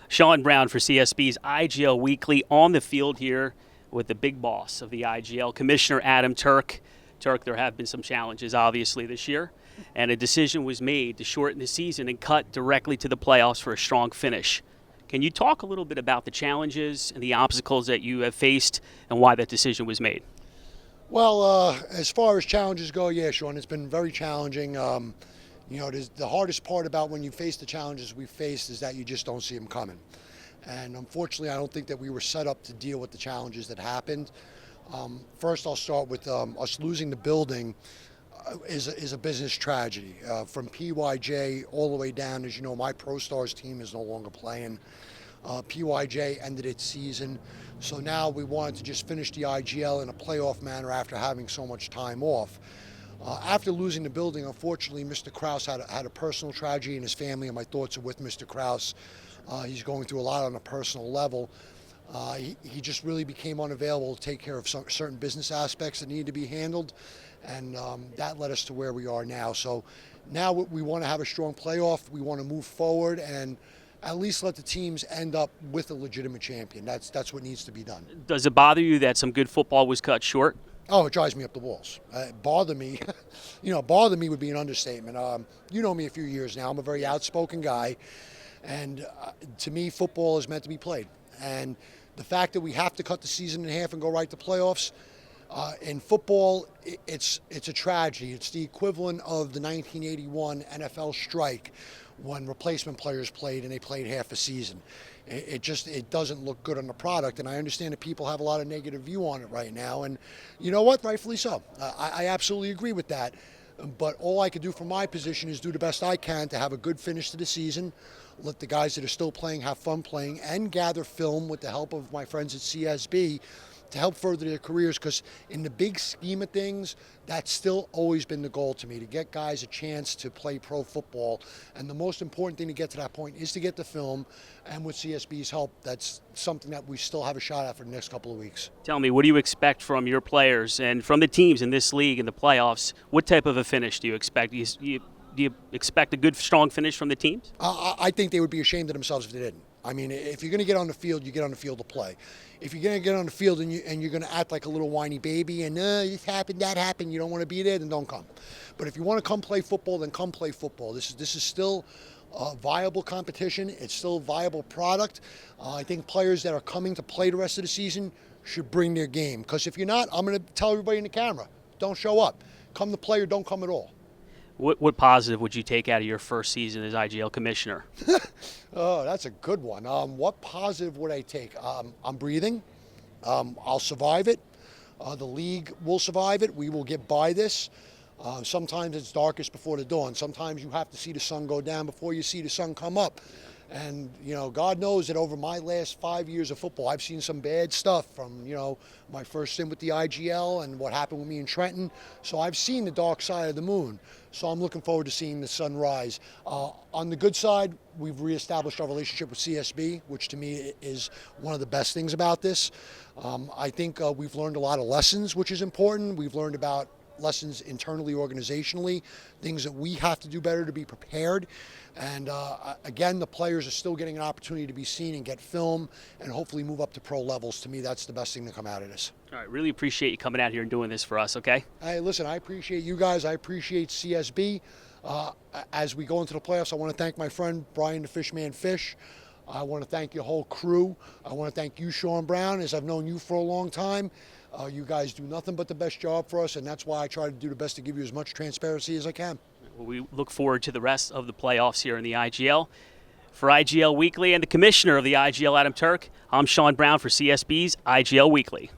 Shawn Brown for CSB's IGL Weekly on the field here with the big boss of the IGL, Commissioner Adam Turk. Turk, there have been some challenges, obviously, this year, and a decision was made to shorten the season and cut directly to the playoffs for a strong finish. Can you talk a little bit about the challenges and the obstacles that you have faced and why that decision was made? Well, as far as challenges go, yeah, Shawn, it's been very challenging. The hardest part about when you face the challenges we faced is that you just don't see them coming. And unfortunately, I don't think that we were set up to deal with the challenges that happened. First, I'll start with us losing the building is a business tragedy. From PYJ all the way down, as you know, my Pro Stars team is no longer playing. PYJ ended its season, so now we wanted to just finish the IGL in a playoff manner after having so much time off. After losing the building, unfortunately, Mr. Kraus had a personal tragedy in his family, and my thoughts are with Mr. Kraus. He's going through a lot on a personal level. He just really became unavailable to take care of certain business aspects that needed to be handled, and that led us to where we are now. So now we want to have a strong playoff. We want to move forward and at least let the teams end up with a legitimate champion. That's what needs to be done. Does it bother you that some good football was cut short? Oh, it drives me up the walls. Bother me, bother me would be an understatement. You know me a few years now. I'm a very outspoken guy, and to me, football is meant to be played. And the fact that we have to cut the season in half and go right to playoffs, in football, it's a tragedy. It's the equivalent of the 1981 NFL strike when replacement players played and they played half a season. It doesn't look good on the product, and I understand that people have a lot of negative view on it right now, and you know what, rightfully so. I absolutely agree with that, but all I can do from my position is do the best I can to have a good finish to the season, let the guys that are still playing have fun playing, and gather film with the help of my friends at CSB to help further their careers, because in the big scheme of things, that's still always been the goal to me, to get guys a chance to play pro football. And the most important thing to get to that point is to get the film, and with CSB's help, that's something that we still have a shot at for the next couple of weeks. Tell me, what do you expect from your players and from the teams in this league in the playoffs? What type of a finish do you expect? Do you expect a good, strong finish from the teams? I think they would be ashamed of themselves if they didn't. I mean, if you're going to get on the field, you get on the field to play. If you're going to get on the field and you're going to act like a little whiny baby and this happened, that happened, you don't want to be there, then don't come. But if you want to come play football, then come play football. This is still a viable competition. It's still a viable product. I think players that are coming to play the rest of the season should bring their game. Because if you're not, I'm going to tell everybody in the camera, don't show up. Come to play or don't come at all. What positive would you take out of your first season as IGL commissioner? Oh, that's a good one. What positive would I take? I'm breathing. I'll survive it. The league will survive it. We will get by this. Sometimes it's darkest before the dawn. Sometimes you have to see the sun go down before you see the sun come up. And, God knows that over my last 5 years of football, I've seen some bad stuff from, my first stint with the IGL and what happened with me in Trenton. So I've seen the dark side of the moon. So I'm looking forward to seeing the sun rise. On the good side, we've reestablished our relationship with CSB, which to me is one of the best things about this. I think we've learned a lot of lessons, which is important. We've learned about lessons internally, organizationally, things that we have to do better to be prepared. And again, the players are still getting an opportunity to be seen and get film and hopefully move up to pro levels. To me, that's the best thing to come out of this. All right, really appreciate you coming out here and doing this for us, okay? Hey, listen, I appreciate you guys. I appreciate CSB. As we go into the playoffs, I want to thank my friend Brian the Fishman Fish. I want to thank your whole crew. I want to thank you, Shawn Brown, as I've known you for a long time. You guys do nothing but the best job for us, and that's why I try to do the best to give you as much transparency as I can. Well, we look forward to the rest of the playoffs here in the IGL. For IGL Weekly and the commissioner of the IGL, Adam Turk, I'm Shawn Brown for CSB's IGL Weekly.